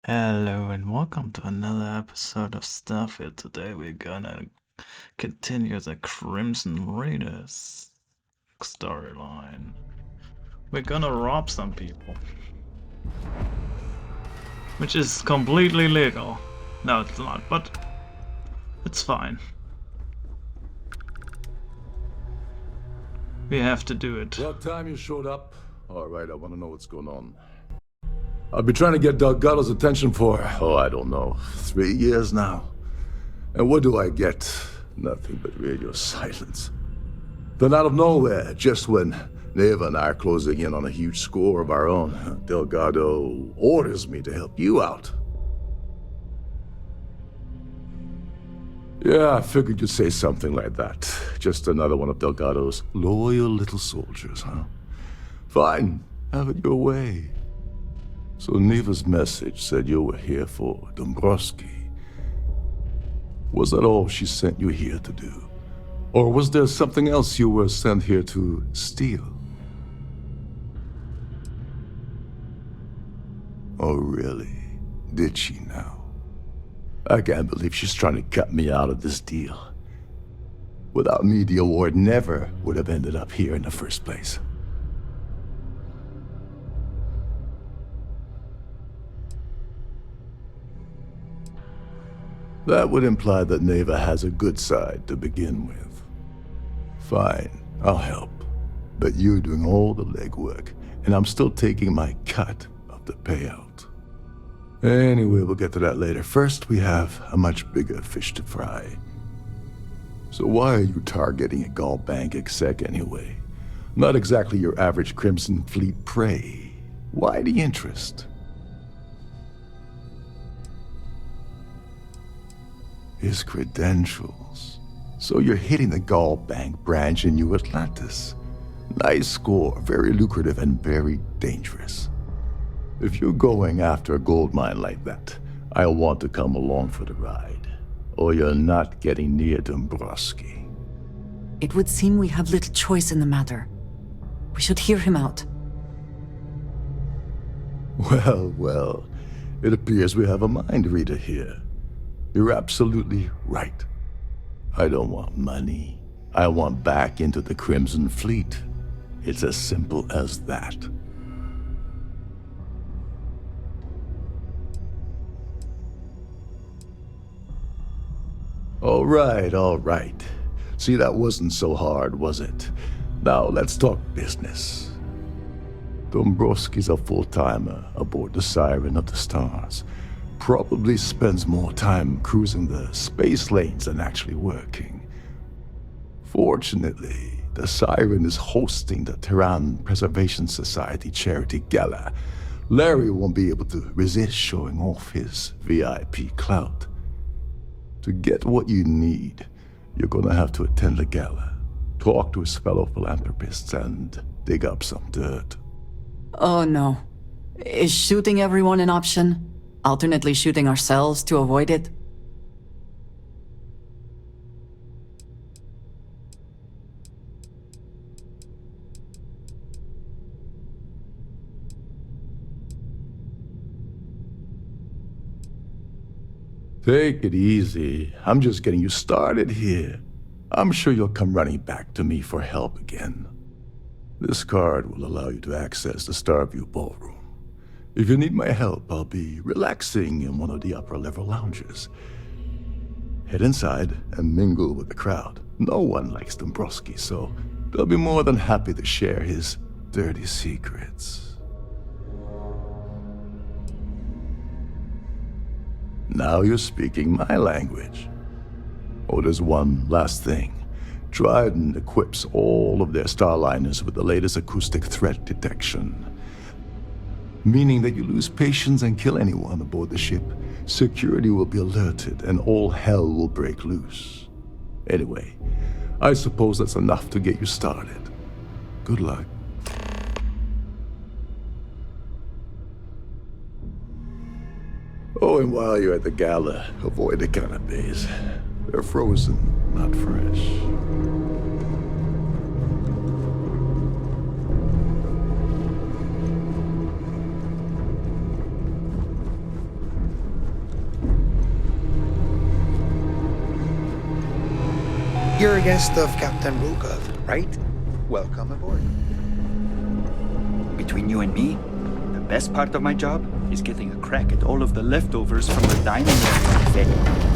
Hello and welcome to another episode of Starfield. Today we're gonna continue the Crimson Raiders storyline. We're gonna rob some people, which is completely legal. No, it's not, but it's fine. We have to do it. About time you showed up. All right, I want to know what's going on. I've been trying to get Delgado's attention for, I don't know, 3 years now. And what do I get? Nothing but radio silence. Then out of nowhere, just when Neva and I are closing in on a huge score of our own, Delgado orders me to help you out. Yeah, I figured you'd say something like that. Just another one of Delgado's loyal little soldiers, huh? Fine, have it your way. So Neva's message said you were here for Dombrowski. Was that all she sent you here to do? Or was there something else you were sent here to steal? Oh, really? Did she now? I can't believe she's trying to cut me out of this deal. Without me, the award never would have ended up here in the first place. That would imply that Neva has a good side to begin with. Fine, I'll help. But you're doing all the legwork, and I'm still taking my cut of the payout. Anyway, we'll get to that later. First, we have a much bigger fish to fry. So why are you targeting a Gall Bank exec anyway? Not exactly your average Crimson Fleet prey. Why the interest? His credentials. So you're hitting the Gall Bank branch in New Atlantis. Nice score, very lucrative and very dangerous. If you're going after a gold mine like that, I'll want to come along for the ride. Or you're not getting near Dombrowski. It would seem we have little choice in the matter. We should hear him out. Well, it appears we have a mind reader here. You're absolutely right. I don't want money. I want back into the Crimson Fleet. It's as simple as that. All right. See, that wasn't so hard, was it? Now, let's talk business. Dombrowski's a full-timer aboard the Siren of the Stars. Probably spends more time cruising the space lanes than actually working. Fortunately, the Siren is hosting the Terran Preservation Society charity gala. Larry won't be able to resist showing off his VIP clout. To get what you need, you're gonna have to attend the gala, talk to his fellow philanthropists, and dig up some dirt. Oh no. Is shooting everyone an option? Alternately shooting ourselves to avoid it? Take it easy. I'm just getting you started here. I'm sure you'll come running back to me for help again. This card will allow you to access the Starview Ballroom. If you need my help, I'll be relaxing in one of the upper-level lounges. Head inside and mingle with the crowd. No one likes Dombrowski, so they'll be more than happy to share his dirty secrets. Now you're speaking my language. Oh, there's one last thing. Trident equips all of their starliners with the latest acoustic threat detection. Meaning that you lose patience and kill anyone aboard the ship, security will be alerted and all hell will break loose. Anyway, I suppose that's enough to get you started. Good luck. Oh, and while you're at the gala, avoid the canapes. They're frozen, not fresh. you're a guest of Captain Rukov, right? Welcome aboard. Between you and me, the best part of my job is getting a crack at all of the leftovers from the dining area buffet.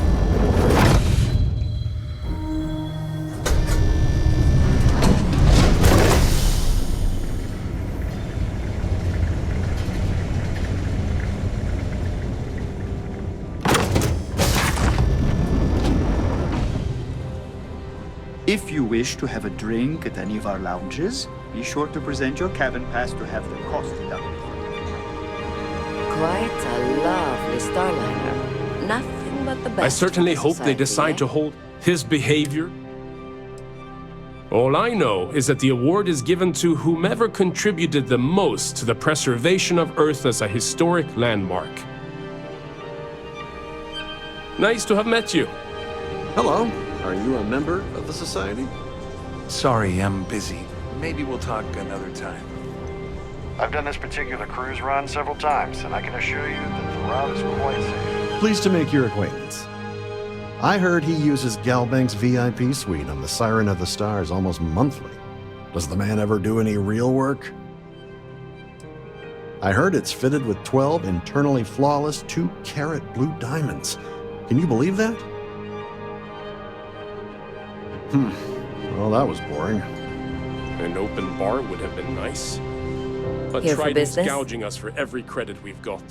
If you wish to have a drink at any of our lounges, be sure to present your cabin pass to have the cost deducted. Quite a lovely Starliner. Nothing but the best. I certainly for hope they society, decide eh? to hold his behavior. All I know is that the award is given to whomever contributed the most to the preservation of Earth as a historic landmark. Nice to have met you. Hello. Are you a member of the Society? Sorry, I'm busy. Maybe we'll talk another time. I've done this particular cruise run several times, and I can assure you that the route is quite safe. Pleased to make your acquaintance. I heard he uses Galbank's VIP suite on the Siren of the Stars almost monthly. Does the man ever do any real work? I heard it's fitted with 12 internally flawless 2-carat blue diamonds. Can you believe that? Well, that was boring. An open bar would have been nice. But Here for Trident's business? gouging us for every credit we've got.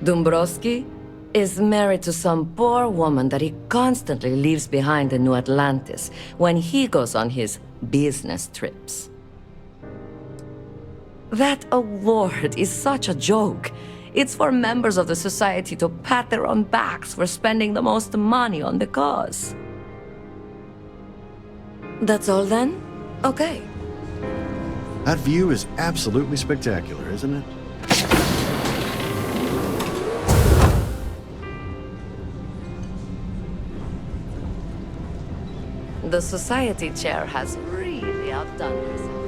Dombrowski is married to some poor woman that he constantly leaves behind in New Atlantis when he goes on his business trips. That award is such a joke. It's for members of the society to pat their own backs for spending the most money on the cause. That's all then? Okay. That view is absolutely spectacular, isn't it? The society chair has really outdone herself.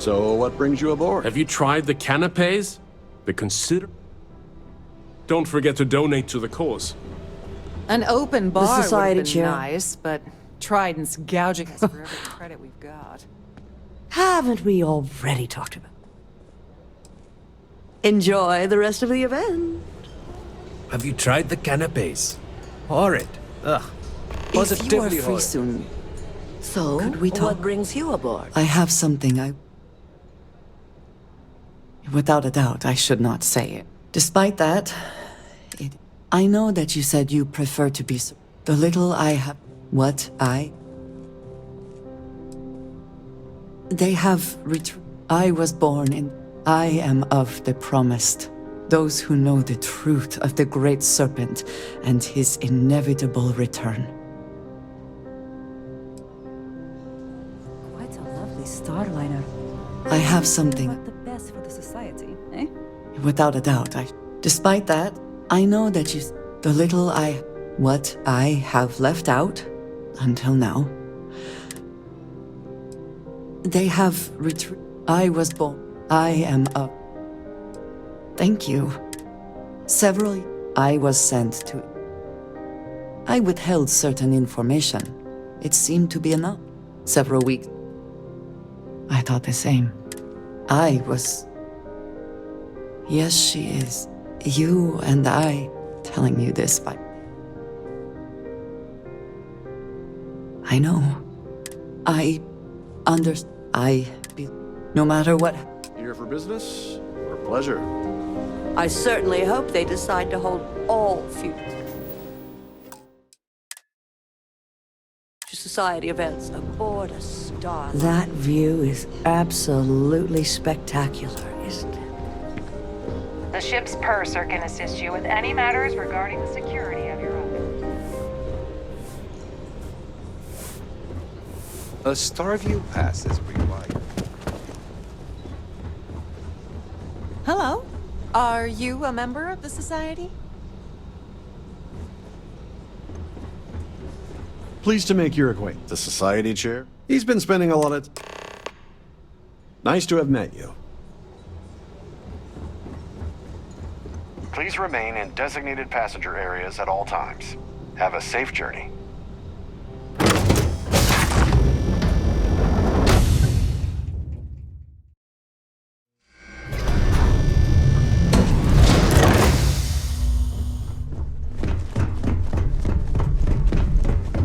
So what brings you aboard? Have you tried the canapes? The consider... Don't forget to donate to the cause. An open bar would society have been chair. nice, but Trident's gouging us for every credit we've got. Haven't we already talked about? Enjoy the rest of the event. Have you tried the canapes? Horrid. Ugh. If you are Positively free horrid. soon. So, Could we talk? what brings you aboard? I have something I... Without a doubt, I should not say it. Despite that, I know that you said you prefer to be... The little I have... What I... They have I was born in... I am of the promised. Those who know the truth of the great serpent and his inevitable return. Quite a lovely Starliner. I have something... But the best for the society, eh? Without a doubt, Despite that, I know that you... The little I... What I have left out, until now. They have I was born... I am a... Thank you. Several... I was sent to... I withheld certain information. It seemed to be enough. Several weeks... I thought the same. I was... Yes, she is. You and I telling you this, but... I know. I no matter what... Here for business or pleasure? I certainly hope they decide to hold all future society events aboard a star. That view is absolutely spectacular, isn't it? The ship's purser can assist you with any matters regarding the security of your own. A Starview pass is required. Hello? Are you a member of the society? Pleased to make your acquaintance. The society chair? He's been spending a lot of... Nice to have met you. Please remain in designated passenger areas at all times. Have a safe journey.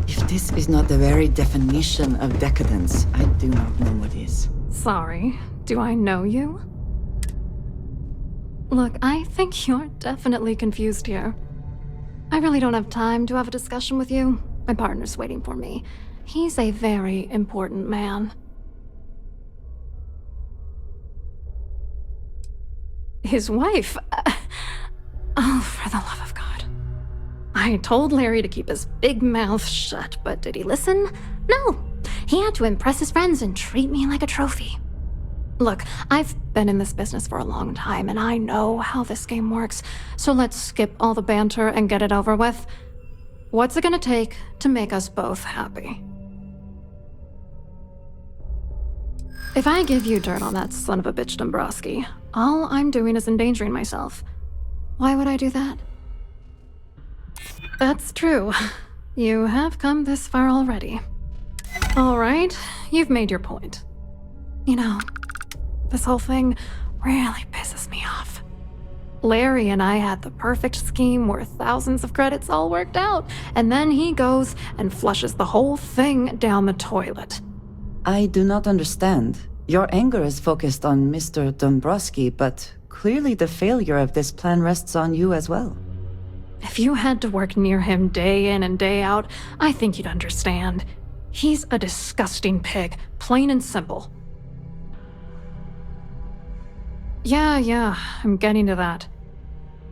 If this is not the very definition of decadence, I do not know what is. Sorry, do I know you? Look, I think you're definitely confused here. I really don't have time to have a discussion with you. My partner's waiting for me. He's a very important man. His wife? Oh, for the love of God. I told Larry to keep his big mouth shut, but did he listen? No. He had to impress his friends and treat me like a trophy. Look, I've been in this business for a long time, and I know how this game works, so let's skip all the banter and get it over with. What's it gonna take to make us both happy? If I give you dirt on that son of a bitch Dombrowski, all I'm doing is endangering myself. Why would I do that? That's true. You have come this far already. All right, you've made your point. You know, this whole thing really pisses me off. Larry and I had the perfect scheme worth thousands of credits all worked out, and then he goes and flushes the whole thing down the toilet. I do not understand. Your anger is focused on Mr. Dombrowski, but clearly the failure of this plan rests on you as well. If you had to work near him day in and day out, I think you'd understand. He's a disgusting pig, plain and simple. Yeah, I'm getting to that.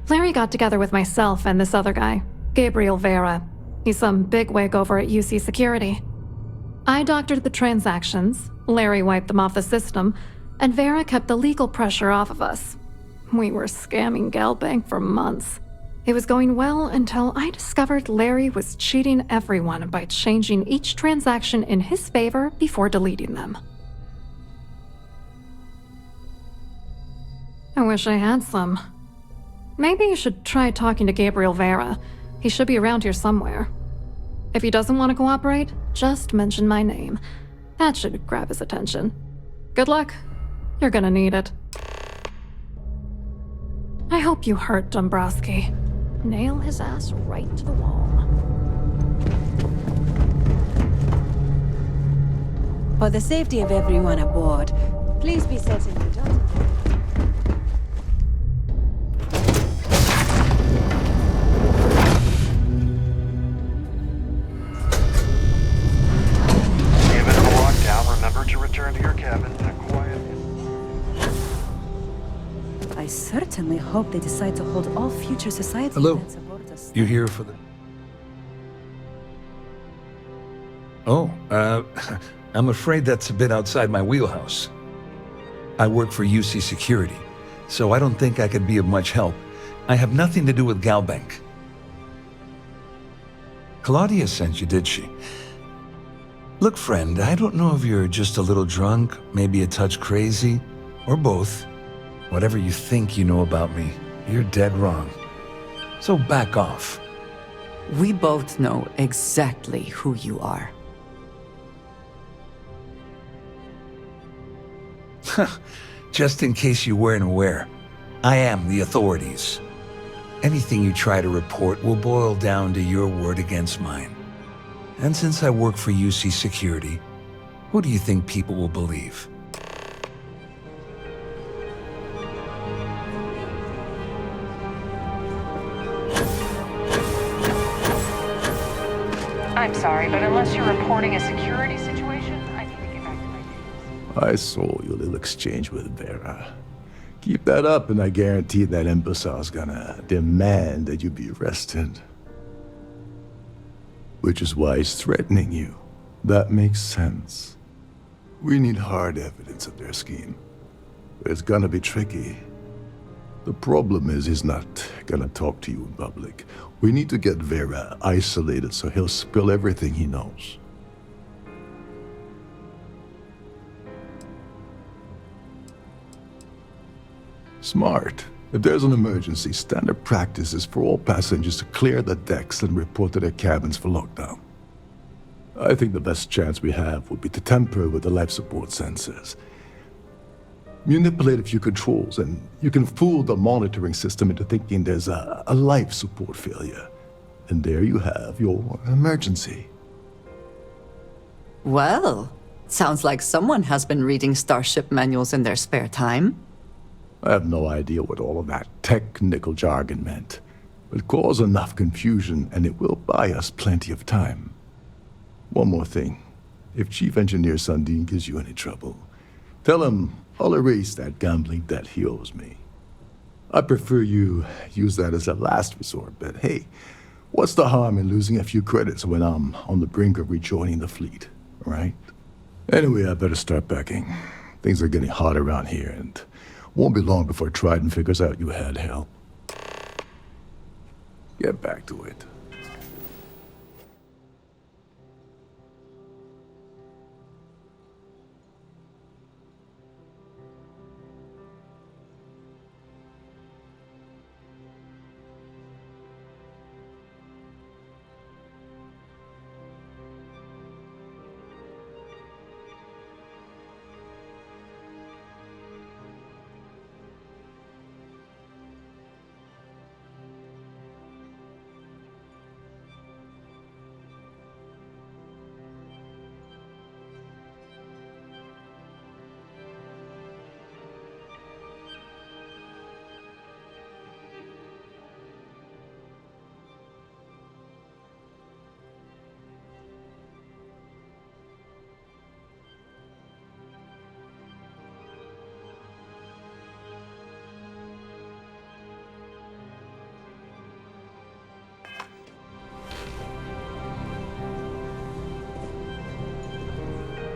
Larry got together with myself and this other guy, Gabriel Vera. He's some bigwig over at UC Security. I doctored the transactions, Larry wiped them off the system, and Vera kept the legal pressure off of us. We were scamming Galbank for months. It was going well until I discovered Larry was cheating everyone by changing each transaction in his favor before deleting them. I wish I had some. Maybe you should try talking to Gabriel Vera. He should be around here somewhere. If he doesn't want to cooperate, just mention my name. That should grab his attention. Good luck. You're gonna need it. I hope you hurt Dombrowski. Nail his ass right to the wall. For the safety of everyone aboard, please be setting your daughter. Given a lockdown, remember to return to your cabin in a quiet... I certainly hope they decide to hold all future society Hello. events aboard the... You here for the... Oh, I'm afraid that's a bit outside my wheelhouse. I work for UC Security, so I don't think I could be of much help. I have nothing to do with Galbank. Claudia sent you, did she? Look, friend, I don't know if you're just a little drunk, maybe a touch crazy, or both. Whatever you think you know about me, you're dead wrong. So back off. We both know exactly who you are. Just in case you weren't aware, I am the authorities. Anything you try to report will boil down to your word against mine. And since I work for UC Security, who do you think people will believe? I'm sorry, but unless you're reporting a security situation, I need to get back to my duties. I saw your little exchange with Vera. Keep that up, and I guarantee that imbecile's gonna demand that you be arrested. Which is why he's threatening you. That makes sense. We need hard evidence of their scheme. But it's gonna be tricky. The problem is he's not gonna talk to you in public. We need to get Vera isolated so he'll spill everything he knows. Smart. If there's an emergency, standard practice is for all passengers to clear the decks and report to their cabins for lockdown. I think the best chance we have would be to tamper with the life support sensors. Manipulate a few controls, and you can fool the monitoring system into thinking there's a life support failure. And there you have your emergency. Well, sounds like someone has been reading Starship manuals in their spare time. I have no idea what all of that technical jargon meant. But cause enough confusion, and it will buy us plenty of time. One more thing. If Chief Engineer Sundin gives you any trouble, tell him I'll erase that gambling debt he owes me. I prefer you use that as a last resort, but hey, what's the harm in losing a few credits when I'm on the brink of rejoining the fleet, right? Anyway, I better start packing. Things are getting hot around here, and won't be long before Trident figures out you had help. Get back to it.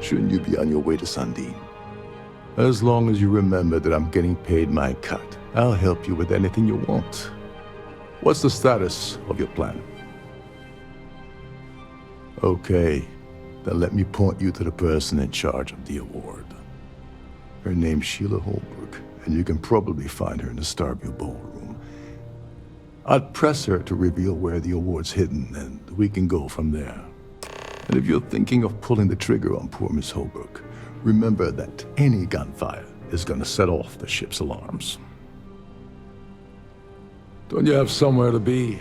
Shouldn't you be on your way to Sundin? As long as you remember that I'm getting paid my cut, I'll help you with anything you want. What's the status of your plan? Okay, then let me point you to the person in charge of the award. Her name's Sheila Holbrook, and you can probably find her in the Starfield ballroom. I'd press her to reveal where the award's hidden, and we can go from there. And if you're thinking of pulling the trigger on poor Miss Holbrook, remember that any gunfire is gonna set off the ship's alarms. Don't you have somewhere to be?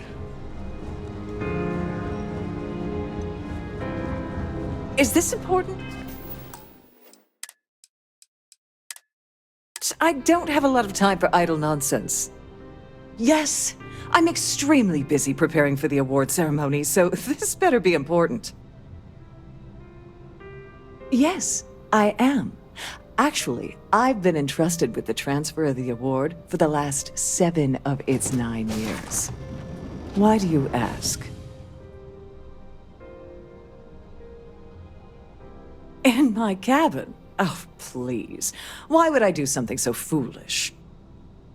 Is this important? I don't have a lot of time for idle nonsense. Yes, I'm extremely busy preparing for the award ceremony, so this better be important. Yes, I am. Actually, I've been entrusted with the transfer of the award for the last 7 of its 9 years. Why do you ask? In my cabin? Oh, please. Why would I do something so foolish?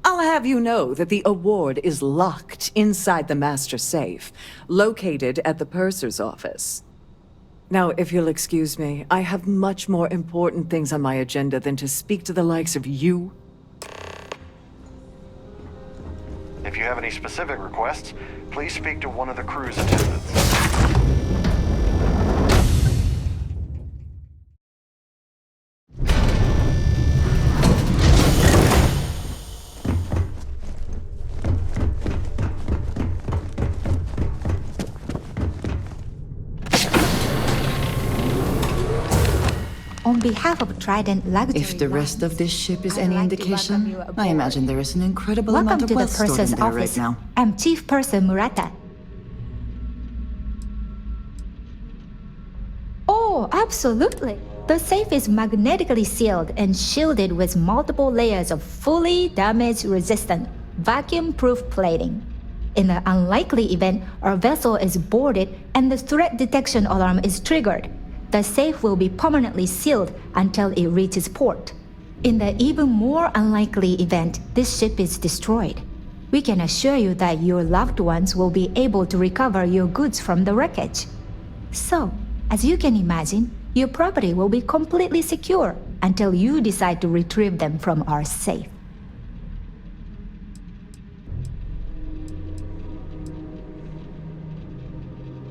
I'll have you know that the award is locked inside the master safe, located at the purser's office. Now, if you'll excuse me, I have much more important things on my agenda than to speak to the likes of you. If you have any specific requests, please speak to one of the crew's attendants. On behalf of Trident Luxury If the rest of this ship is any like to indication, welcome you aboard. I imagine there is an incredible Welcome amount of to the wealth stored in purser's there office. right now. I'm Chief Purser Murata. Oh, absolutely. The safe is magnetically sealed and shielded with multiple layers of fully damage-resistant, vacuum-proof plating. In the unlikely event our vessel is boarded and the threat detection alarm is triggered, the safe will be permanently sealed until it reaches port. In the even more unlikely event this ship is destroyed, we can assure you that your loved ones will be able to recover your goods from the wreckage. So, as you can imagine, your property will be completely secure until you decide to retrieve them from our safe.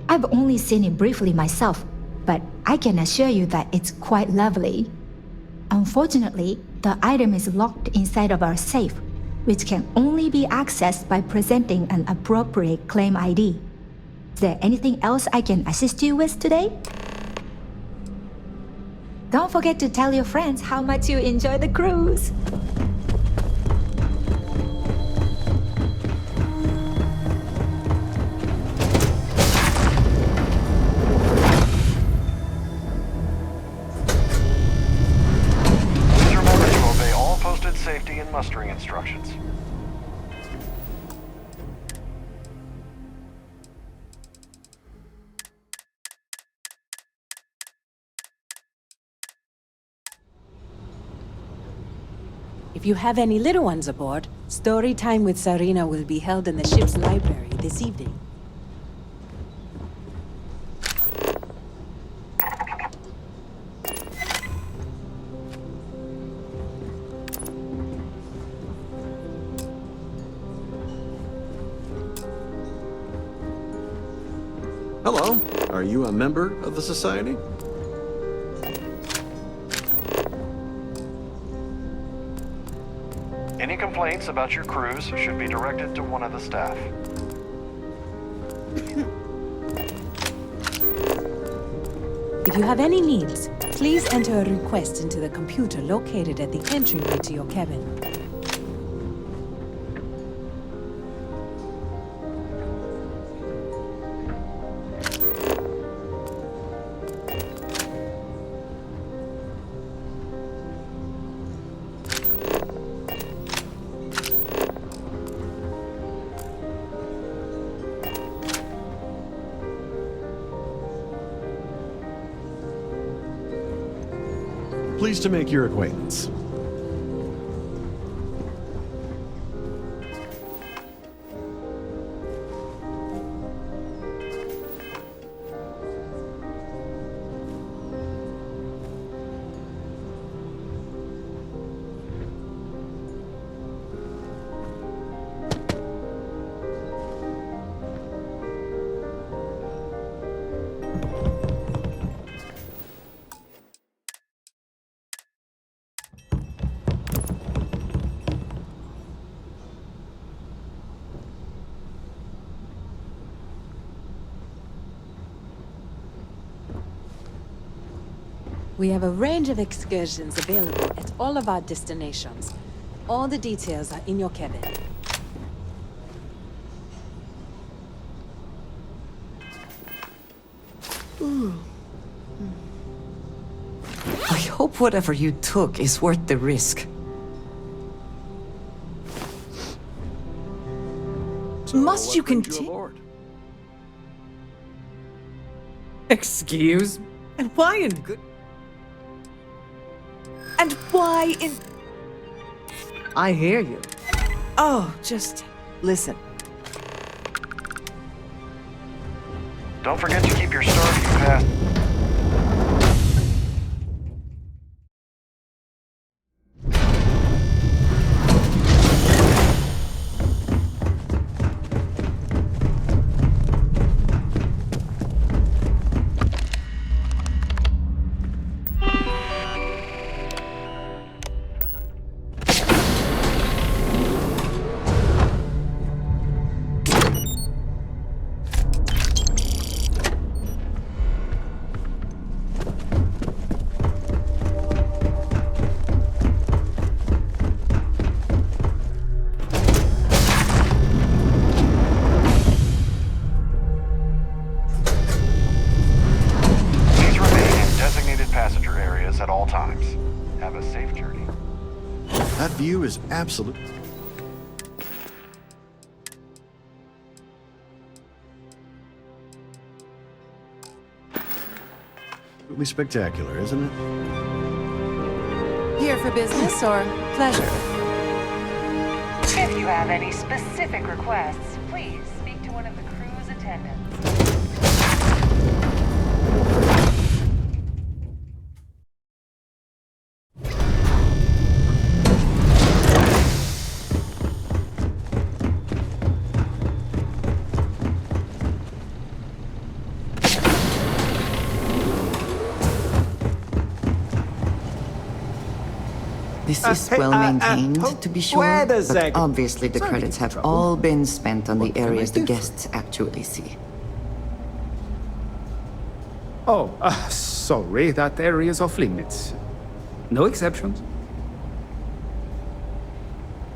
I've only seen it briefly myself, but I can assure you that it's quite lovely. Unfortunately, the item is locked inside of our safe, which can only be accessed by presenting an appropriate claim ID. Is there anything else I can assist you with today? Don't forget to tell your friends how much you enjoy the cruise. Please remember to obey all posted safety and mustering instructions. If you have any little ones aboard, story time with Sarina will be held in the ship's library this evening. Hello. Are you a member of the Society? Any complaints about your cruise should be directed to one of the staff. If you have any needs, please enter a request into the computer located at the entryway to your cabin. Pleased to make your acquaintance. We have a range of excursions available at all of our destinations. All the details are in your cabin. I hope whatever you took is worth the risk. Must you What brings continue? aboard? Excuse? And why in good... And why in... I hear you. Oh, just listen. Don't forget to keep your Starfield pass. Passenger areas at all times. Have a safe journey. That view is absolutely spectacular, isn't it? Here, here for business or pleasure? If you have any specific requests, please speak to one of the crew's attendants. This is well maintained, to be sure, wait a but second. obviously the Sorry to credits get in have trouble. all been spent on What the can I areas the do for guests actually see. Oh, sorry, that area is off limits. No exceptions.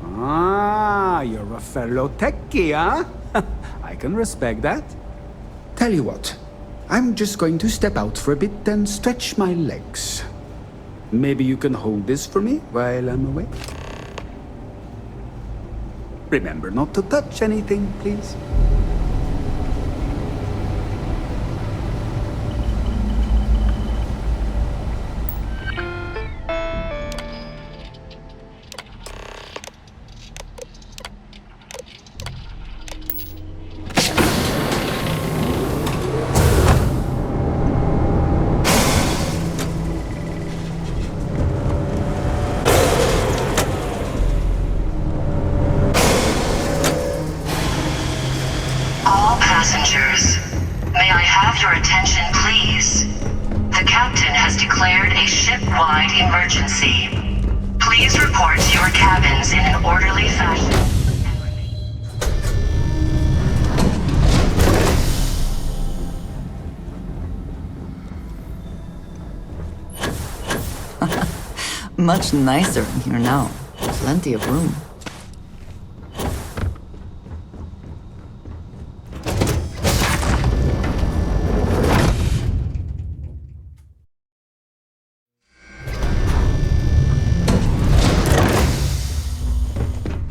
Ah, you're a fellow techie, huh? I can respect that. Tell you what, I'm just going to step out for a bit and stretch my legs. Maybe you can hold this for me while I'm away? Remember not to touch anything, please. All passengers, may I have your attention, please? The captain has declared a ship-wide emergency. Please report to your cabins in an orderly fashion. Much nicer in here now. Plenty of room.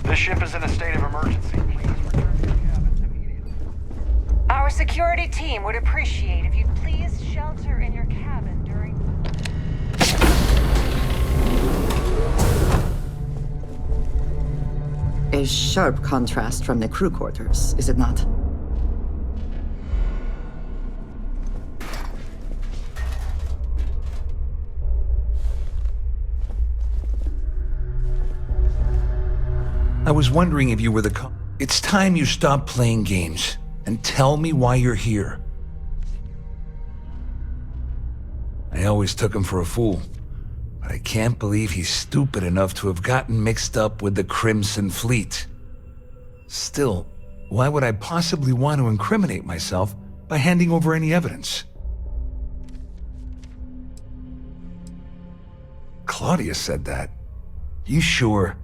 This ship is in a state of emergency. Please return to your cabins immediately. Our security team would appreciate if you'd please shelter in your cabin during... A sharp contrast from the crew quarters, is it not? I was wondering if you were the It's time you stop playing games and tell me why you're here. I always took him for a fool, but I can't believe he's stupid enough to have gotten mixed up with the Crimson Fleet. Still, why would I possibly want to incriminate myself by handing over any evidence? Claudia said that. You sure?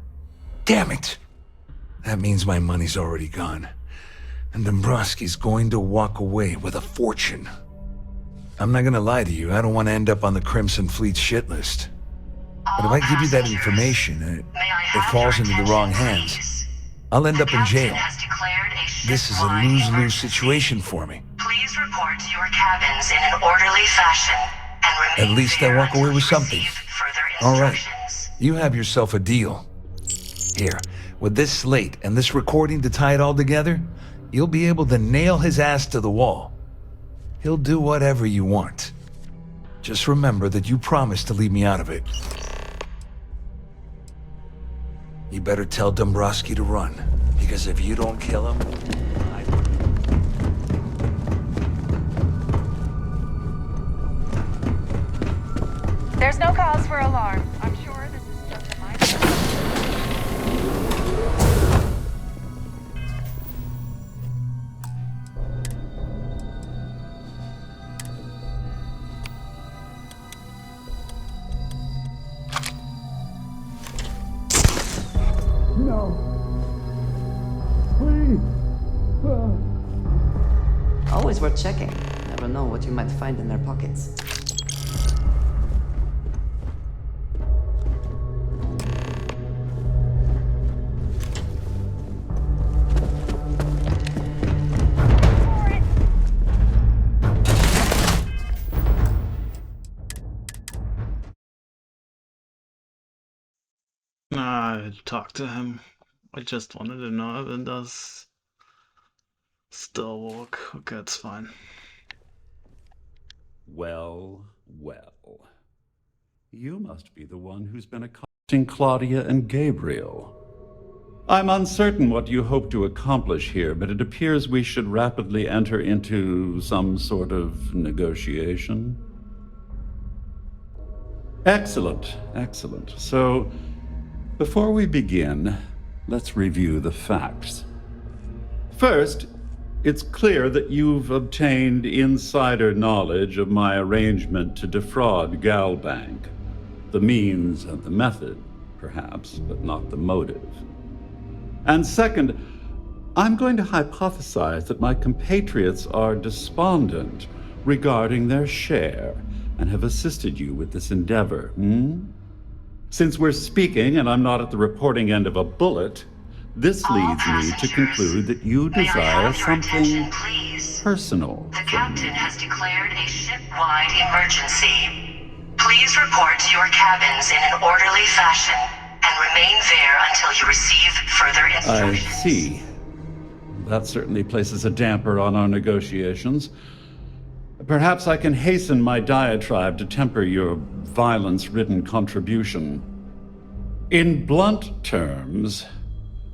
Damn it! That means my money's already gone, and Dombrowski's going to walk away with a fortune. I'm not gonna lie to you, I don't want to end up on the Crimson Fleet shit list. But if I give you that information, it falls into the wrong hands. I'll end up in jail. This is a lose-lose situation for me. Please report to your cabins in an orderly fashion and remain At least I walk away with something. All right, you have yourself a deal. Here, with this slate and this recording to tie it all together, you'll be able to nail his ass to the wall. He'll do whatever you want. Just remember that you promised to leave me out of it. You better tell Dombrowski to run, because if you don't kill him, There's no cause for alarm. I'm sure this is just a minor... No. Please. Always worth checking. Never know what you might find in their pockets. talk to him. I just wanted to know if it does still work. Okay, it's fine. Well, well. You must be the one who's been accosting Claudia and Gabriel. I'm uncertain what you hope to accomplish here, but it appears we should rapidly enter into some sort of negotiation. Excellent, excellent. So, before we begin, let's review the facts. First, it's clear that you've obtained insider knowledge of my arrangement to defraud Galbank. The means and the method, perhaps, but not the motive. And second, I'm going to hypothesize that my compatriots are despondent regarding their share and have assisted you with this endeavor. Since we're speaking and I'm not at the reporting end of a bullet, this leads me to conclude that you desire something personal. The captain has declared a ship-wide emergency. Please report to your cabins in an orderly fashion and remain there until you receive further I instructions. see. That certainly places a damper on our negotiations. Perhaps I can hasten my diatribe to temper your violence-ridden contribution. In blunt terms,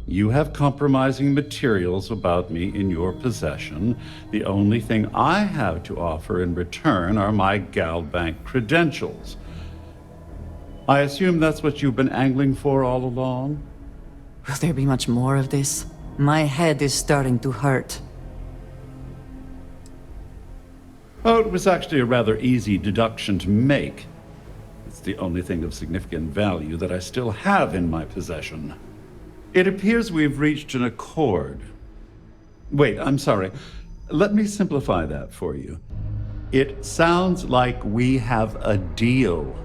you have compromising materials about me in your possession. The only thing I have to offer in return are my Galbank credentials. I assume that's what you've been angling for all along? Will there be much more of this? My head is starting to hurt. Oh, it was actually a rather easy deduction to make. It's the only thing of significant value that I still have in my possession. It appears we've reached an accord. Wait, I'm sorry. Let me simplify that for you. It sounds like we have a deal.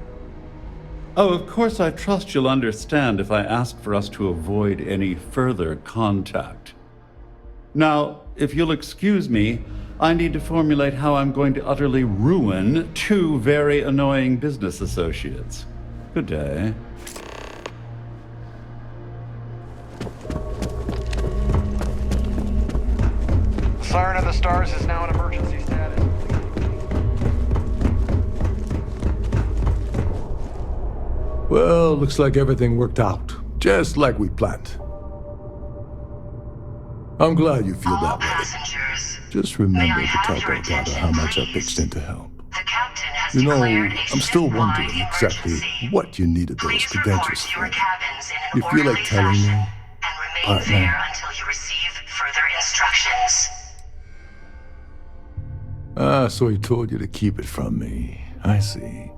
Oh, of course, I trust you'll understand if I ask for us to avoid any further contact. Now, if you'll excuse me, I need to formulate how I'm going to utterly ruin two very annoying business associates. Good day. Siren of the Stars is now in emergency status. Well, looks like everything worked out, just like we planned. I'm glad you feel that way. Just remember to tell Delgado how much I pitched in to help. You know, I'm still wondering exactly what you needed those credentials for. You feel like telling me, partner? Until you receive further instructions. Ah, so he told you to keep it from me. I see.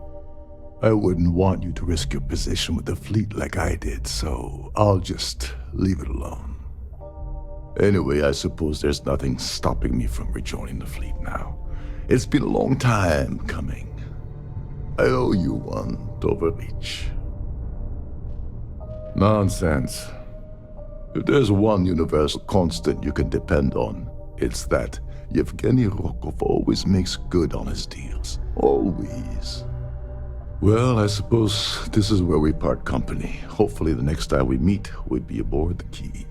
I wouldn't want you to risk your position with the fleet like I did, so I'll just leave it alone. Anyway, I suppose there's nothing stopping me from rejoining the fleet now. It's been a long time coming. I owe you one, Overreach. Nonsense. If there's one universal constant you can depend on, it's that Yevgeny Rokov always makes good on his deals. Always. Well, I suppose this is where we part company. Hopefully the next time we meet, we'll be aboard the Key.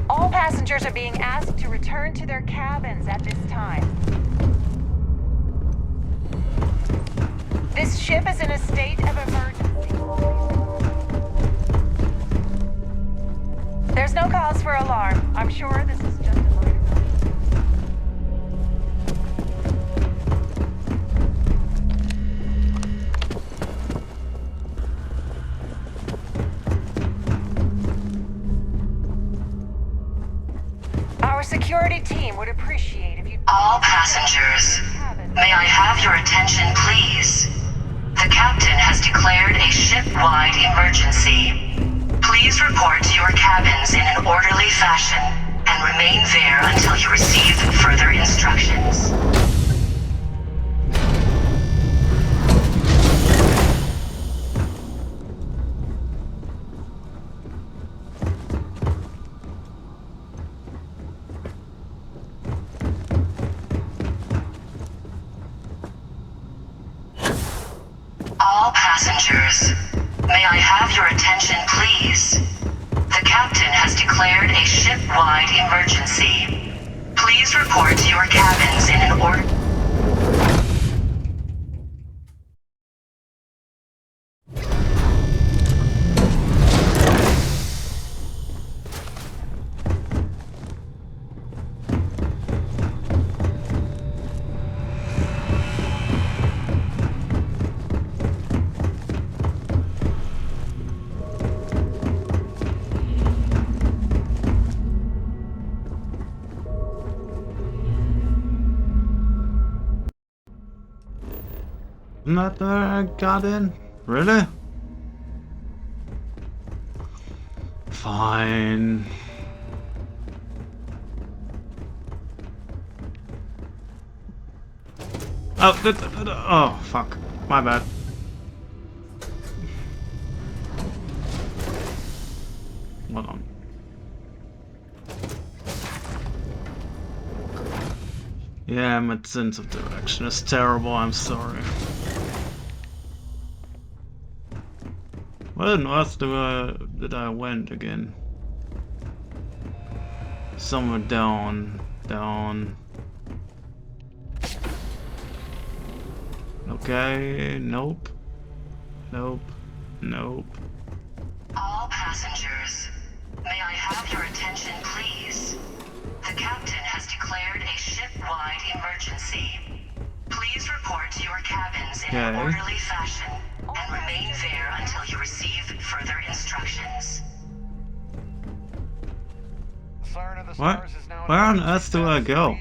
All passengers are being asked to return to their cabins at this time. This ship is in a state of emergency. There's no cause for alarm. I'm sure this is just a minor. Our security team would appreciate if you... All passengers, may I have your attention, please? The captain has declared a ship-wide emergency. Please report to your cabins in an orderly fashion and remain there until you receive further instructions. declared a ship-wide emergency. Please report to your cabins in an order. Not where I got in? Really? Fine. Oh, fuck. My bad. Hold on. Yeah, my sense of direction is terrible, I'm sorry. Where on earth did I went again? Somewhere down. Okay, nope. Nope. All passengers, may I have your attention, please? The captain has declared a ship-wide emergency. Please report to your cabins in an orderly fashion and remain there until you receive further instructions. What? Where on earth do I go?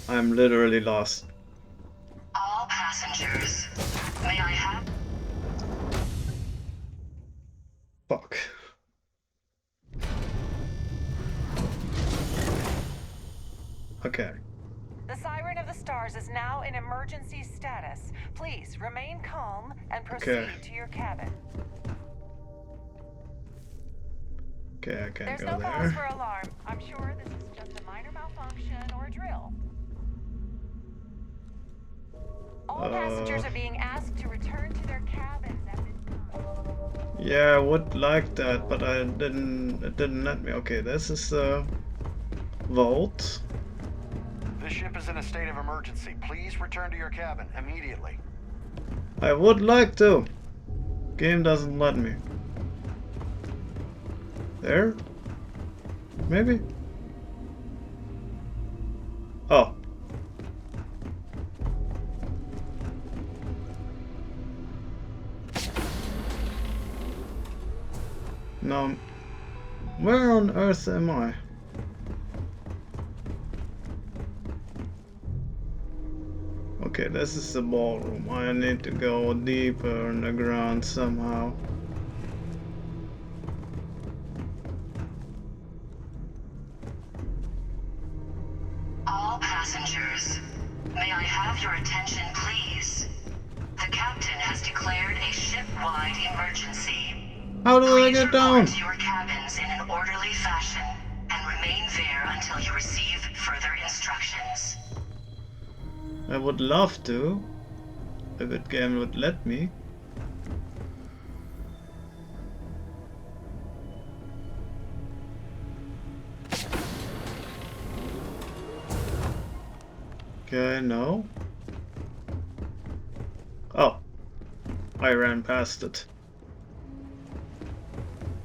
I'm literally lost. All passengers, may I have... Fuck. Okay. The Siren of the Stars is now in emergency status. Please remain calm and proceed to your cabin. Okay, I can't There's go no cause there. for alarm. I'm sure this is just a minor malfunction or a drill. All passengers are being asked to return to their cabins at this time. Yeah, I would like that, but it didn't let me. Okay, this is the vault. This ship is in a state of emergency. Please return to your cabin immediately. I would like to. Game doesn't let me. There? Maybe? Oh. No. Where on earth am I? Okay, this is the ballroom. I need to go deeper underground somehow. All passengers, may I have your attention, please? The captain has declared a ship-wide emergency. How do I get down? Please report to your cabins in an orderly fashion and remain there until you receive further instructions. I would love to, if it game would let me. Okay, no. Oh, I ran past it.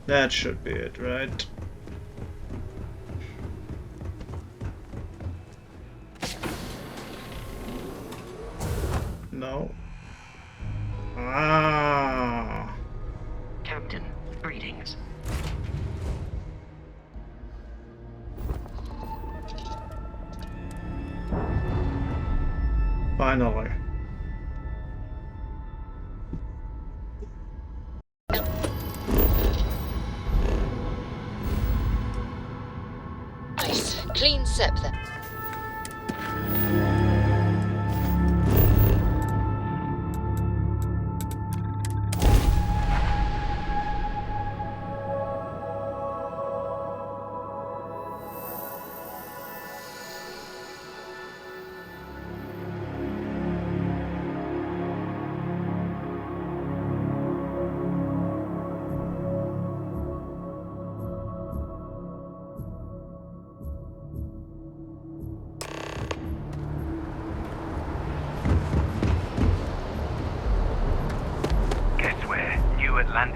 That should be it, right? No. Ah. Captain, greetings. Finally. Nice. Clean sep then.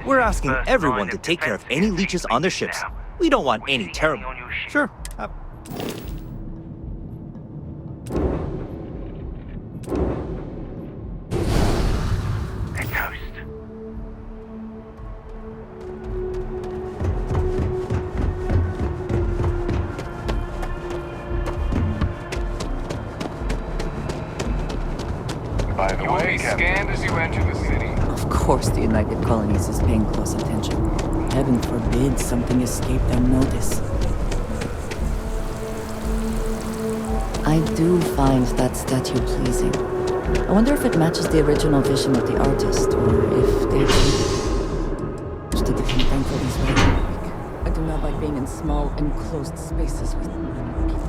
We're asking everyone to take care of any leeches on their ships. We don't want any terrible... Sure. By the way, scanned as you enter the city. Of course the United Colonies is paying close attention. Heaven forbid something escape their notice. I do find that statue pleasing. I wonder if it matches the original vision of the artist, or if they changed to different thankfulness way. I do not like being in small, enclosed spaces with many people.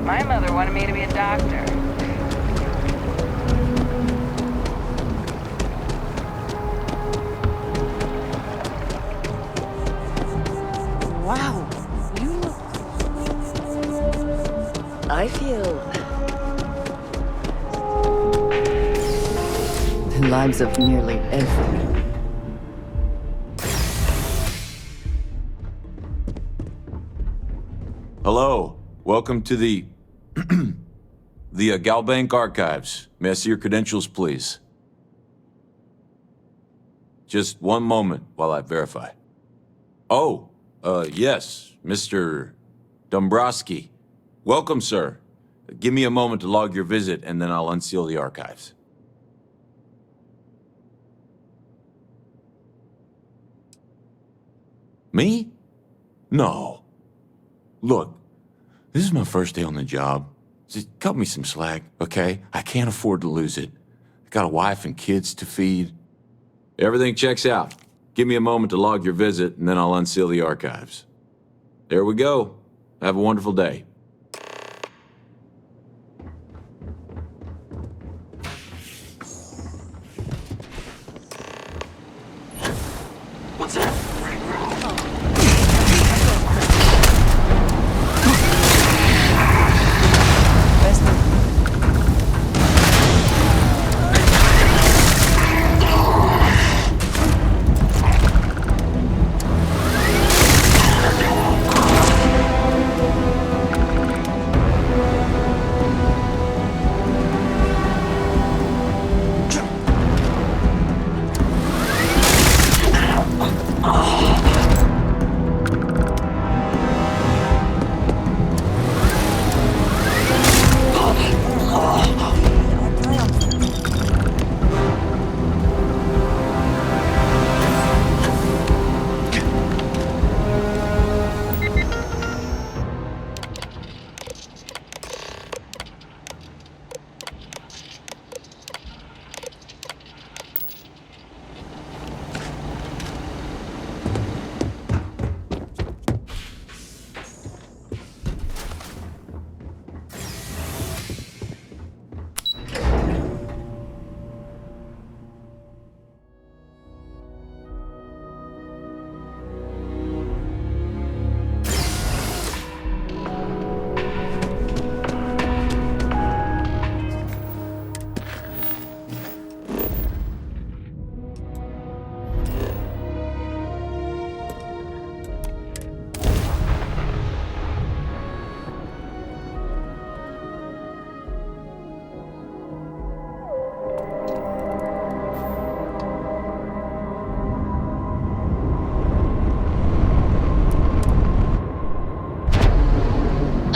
My mother wanted me to be a doctor. Wow, you look... I feel the lives of nearly everyone. Hello. Welcome to the Galbank Archives. May I see your credentials, please? Just one moment while I verify. Oh, yes, Mr. Dombrowski. Welcome, sir. Give me a moment to log your visit, and then I'll unseal the archives. Me? No. Look, this is my first day on the job. Just cut me some slack, okay? I can't afford to lose it. I got a wife and kids to feed. Everything checks out. Give me a moment to log your visit, and then I'll unseal the archives. There we go. Have a wonderful day. What's that?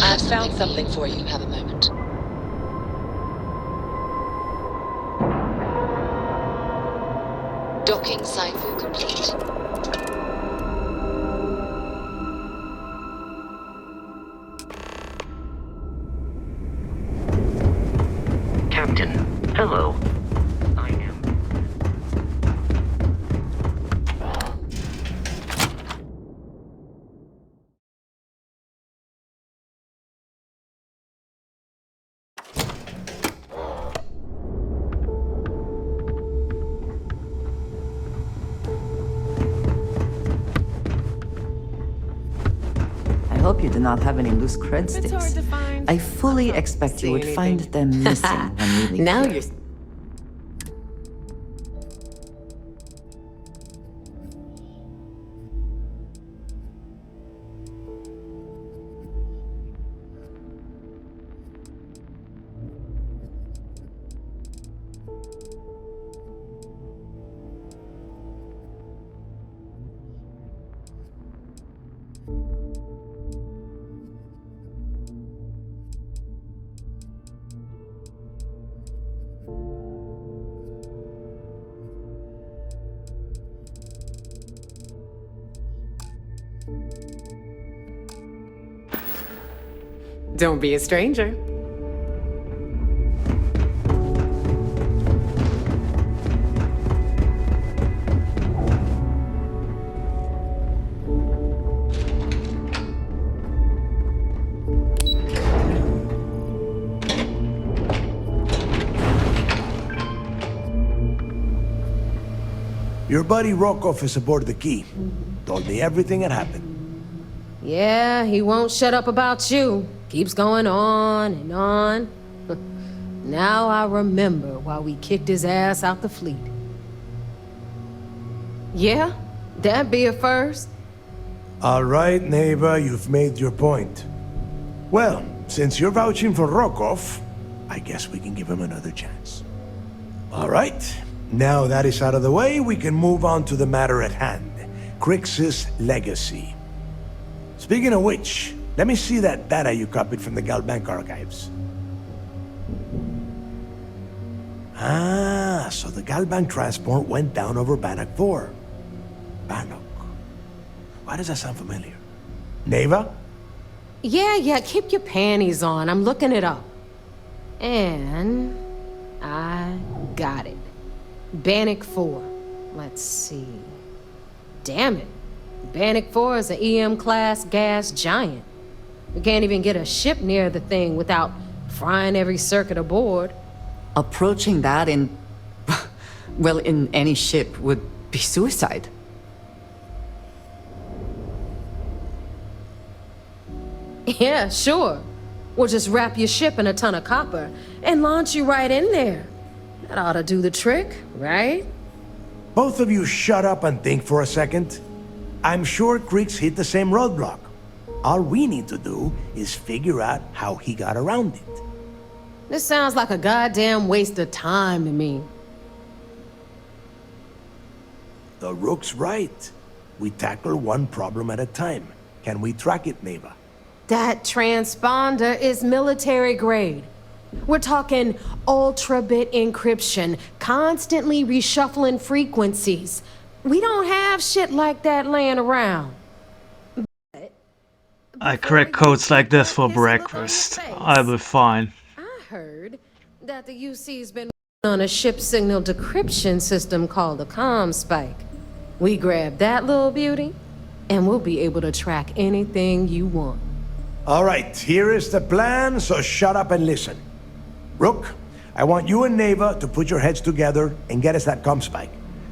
I've found something for you. Have a moment. Docking cycle complete. Captain, hello. I am. I hope you do not have any loose cred sticks. I fully expect you would find them missing when we leave. Now here. you're... Don't be a stranger. Your buddy Rokov is aboard the Key. Told me everything that happened. Yeah, he won't shut up about you. Keeps going on and on. Now I remember why we kicked his ass out the fleet. Yeah, that'd be a first. All right, Neva, you've made your point. Well, since you're vouching for Rokov, I guess we can give him another chance. All right, now that is out of the way, we can move on to the matter at hand. Crix's legacy. Speaking of which, let me see that data you copied from the Galbank archives. Ah, so the Galbank transport went down over Bannock 4. Bannock. Why does that sound familiar? Neva? Yeah, keep your panties on. I'm looking it up. And I got it. Bannock 4. Let's see. Damn it. Bannock 4 is an EM-class gas giant. We can't even get a ship near the thing without frying every circuit aboard. Approaching that in... well, in any ship would be suicide. Yeah, sure. We'll just wrap your ship in a ton of copper and launch you right in there. That ought to do the trick, right? Both of you shut up and think for a second. I'm sure Crix hit the same roadblock. All we need to do is figure out how he got around it. This sounds like a goddamn waste of time to me. The Rook's right. We tackle one problem at a time. Can we track it, Neva? That transponder is military grade. We're talking ultra-bit encryption, constantly reshuffling frequencies. We don't have shit like that laying around. I crack codes like this for breakfast. I'll be fine. I heard that the UC's been on a ship signal decryption system called the ComSpike. We grab that little beauty, and we'll be able to track anything you want. All right, here is the plan, so shut up and listen. Rook, I want you and Neva to put your heads together and get us that ComSpike.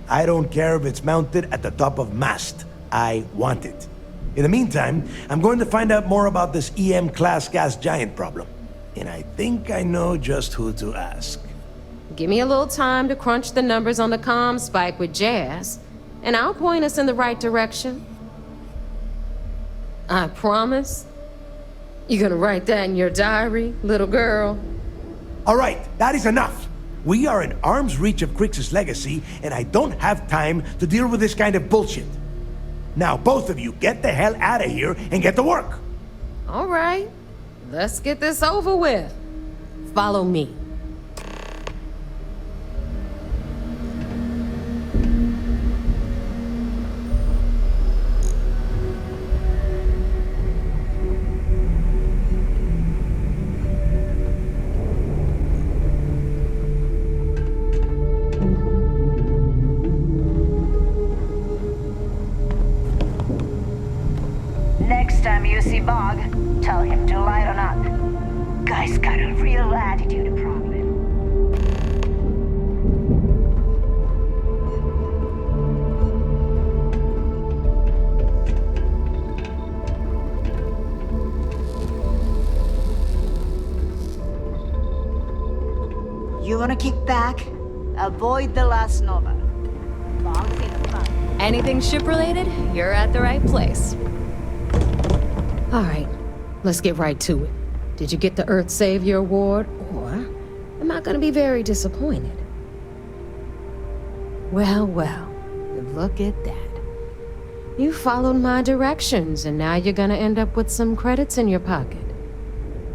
I don't care if it's mounted at the top of mast. I want it. In the meantime, I'm going to find out more about this EM-class gas giant problem. And I think I know just who to ask. Give me a little time to crunch the numbers on the ComSpike with Jazz, and I'll point us in the right direction. I promise. You gonna write that in your diary, little girl? All right, that is enough. We are in arm's reach of Crix's legacy, and I don't have time to deal with this kind of bullshit. Now, both of you, get the hell out of here and get to work. All right, let's get this over with. Follow me. Next time you see Bog, tell him to lighten up. Guy's got a real attitude problem. wanna kick back? Avoid the last Nova. Bog's in the front. Anything ship-related, you're at the right place. All right, let's get right to it. Did you get the Earth Savior Award, or am I gonna be very disappointed? Well, look at that. You followed my directions, and now you're gonna end up with some credits in your pocket.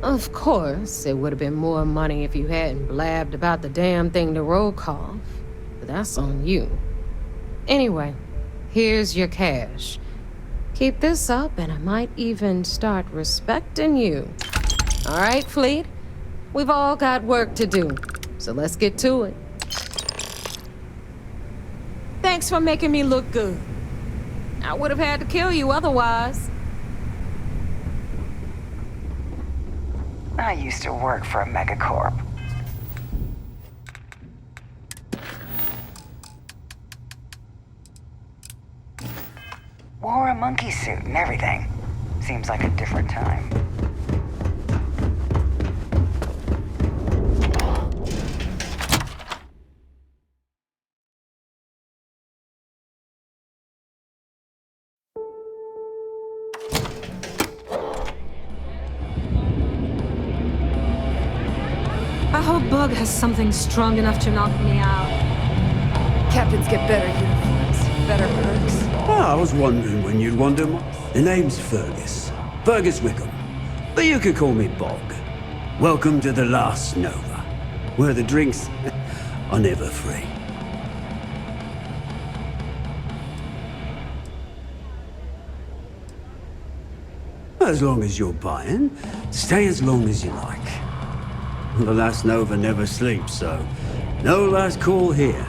Of course, it would have been more money if you hadn't blabbed about the damn thing to Rokov, but that's on you. Anyway, here's your cash. Keep this up, and I might even start respecting you. All right, Fleet? We've all got work to do, so let's get to it. Thanks for making me look good. I would have had to kill you otherwise. I used to work for a megacorp. Wore a monkey suit and everything. Seems like a different time. I hope Bug has something strong enough to knock me out. Captains get better uniforms, better perks. Ah, I was wondering when you'd want them. The name's Fergus. Fergus Wickham. But you could call me Bog. Welcome to the last Nova, where the drinks are never free. As long as you're buying, stay as long as you like. The last Nova never sleeps, so no last call here.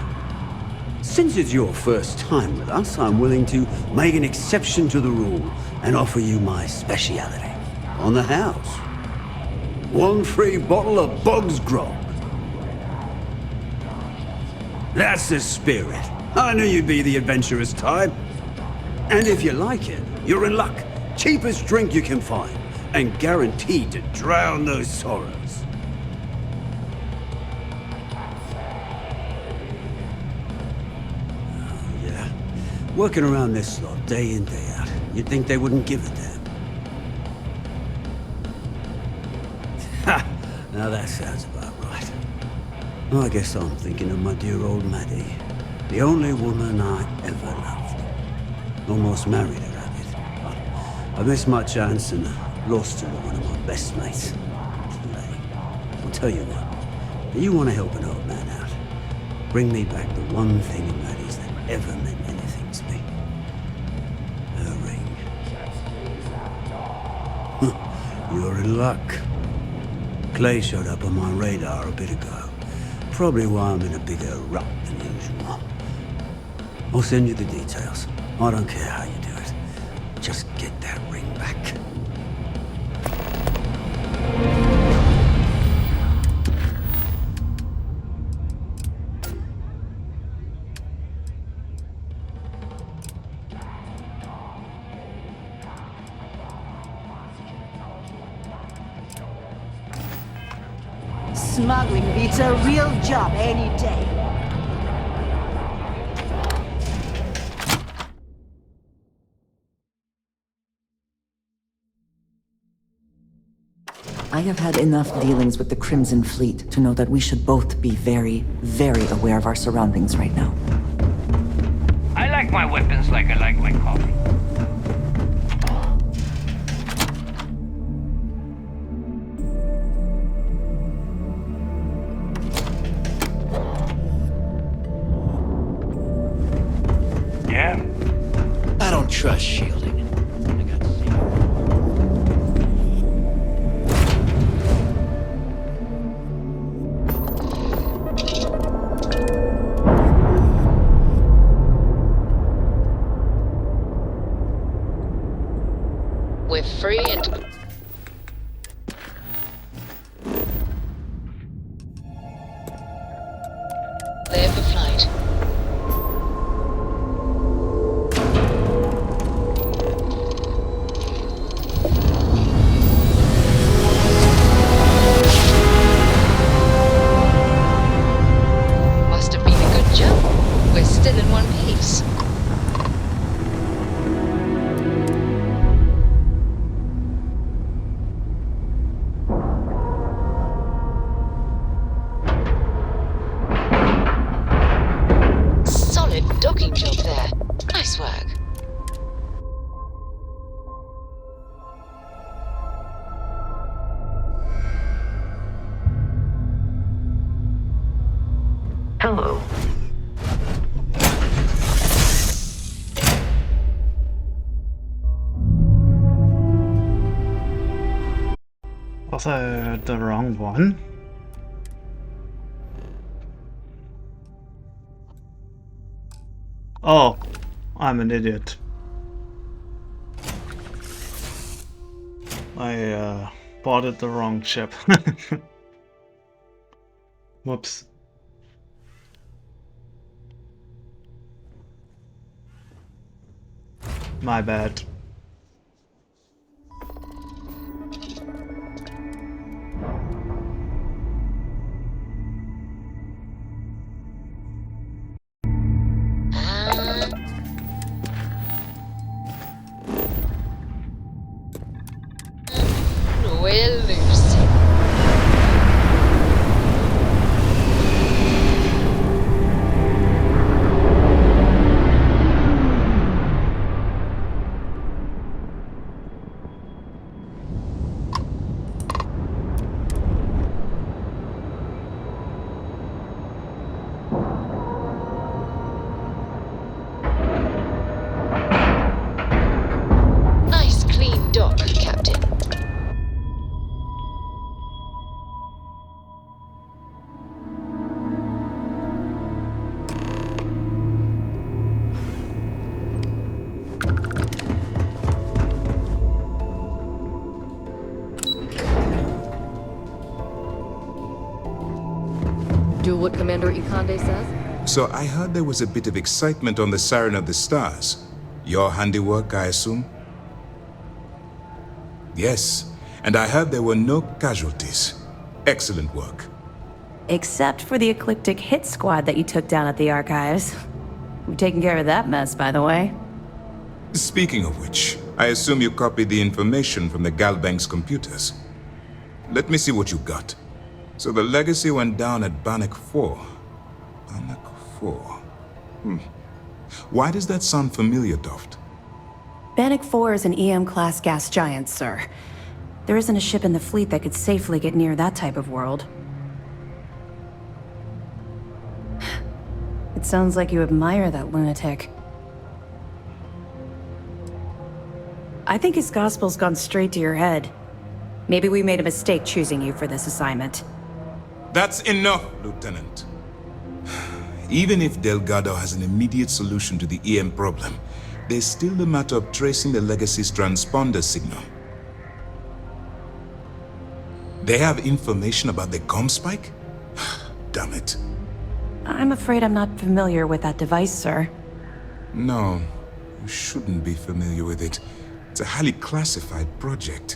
Since it's your first time with us, I'm willing to make an exception to the rule and offer you my speciality on the house. One free bottle of Bog's Grog. That's the spirit. I knew you'd be the adventurous type. And if you like it, you're in luck. Cheapest drink you can find, and guaranteed to drown those sorrows. Working around this slot, day in, day out, you'd think they wouldn't give a damn. Ha! Now that sounds about right. Well, I guess I'm thinking of my dear old Maddie. The only woman I ever loved. Almost married her at it. I missed my chance and lost her to one of my best mates. I'll tell you what, if you want to help an old man out, bring me back the one thing in Maddie's that ever meant anything to me. Her ring. You're in luck. Clay showed up on my radar a bit ago. Probably why I'm in a bigger rut than usual. I'll send you the details. I don't care how you do it. Just get that ring back. Smuggling beats a real job any day. I have had enough dealings with the Crimson Fleet to know that we should both be very, very aware of our surroundings right now. I like my weapons like I like my coffee. Yeah? I don't trust shielding. We're free and... Clear for flight. Hello. Was I the wrong one? Oh, I'm an idiot. I boarded the wrong ship. Whoops. My bad. We're loose. Nice clean dock, Captain. Do what Commander Ikande says? So I heard there was a bit of excitement on the Siren of the Stars. Your handiwork, I assume? Yes, and I heard there were no casualties. Excellent work. Except for the eclectic hit squad that you took down at the archives. We've taken care of that mess, by the way. Speaking of which, I assume you copied the information from the Galbank's computers. Let me see what you got. So the legacy went down at Bannock 4. Bannock 4. Why does that sound familiar, Toft? Bannock 4 is an EM-class gas giant, sir. There isn't a ship in the fleet that could safely get near that type of world. It sounds like you admire that lunatic. I think his gospel's gone straight to your head. Maybe we made a mistake choosing you for this assignment. That's enough, Lieutenant. Even if Delgado has an immediate solution to the EM problem, there's still the matter of tracing the Legacy's transponder signal. They have information about the comm spike? Damn it. I'm afraid I'm not familiar with that device, sir. No, you shouldn't be familiar with it. It's a highly classified project.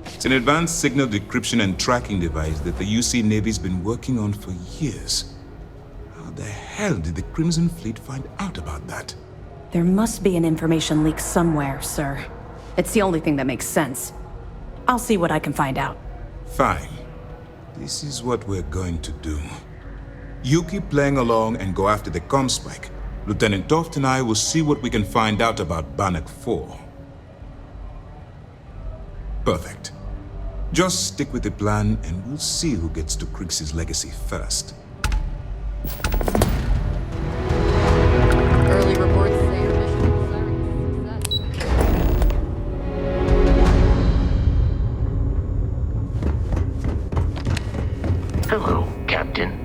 It's an advanced signal decryption and tracking device that the UC Navy's been working on for years. How the hell did the Crimson Fleet find out about that? There must be an information leak somewhere, sir. It's the only thing that makes sense. I'll see what I can find out. Fine. This is what we're going to do. You keep playing along and go after the comm spike. Lieutenant Toft and I will see what we can find out about Bannock 4. Perfect. Just stick with the plan and we'll see who gets to Krix's legacy first. Early reports say your mission is a success. Hello, Captain.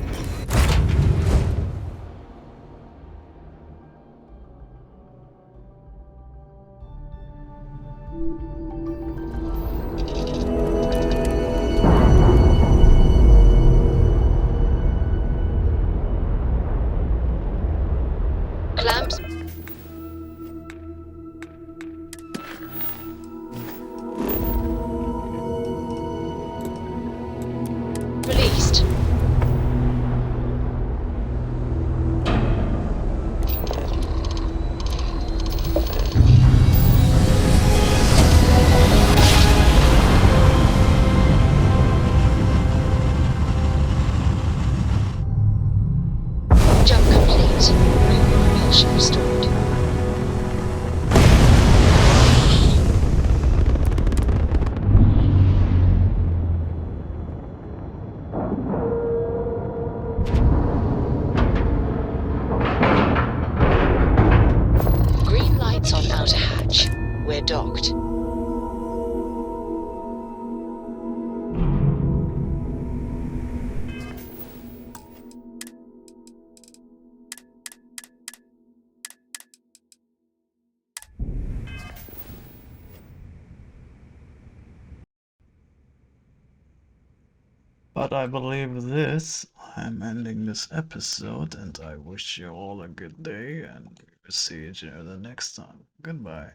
Clamps. Released. We're docked. But I believe this, I'm ending this episode, and I wish you all a good day, and we will see each other next time. Goodbye.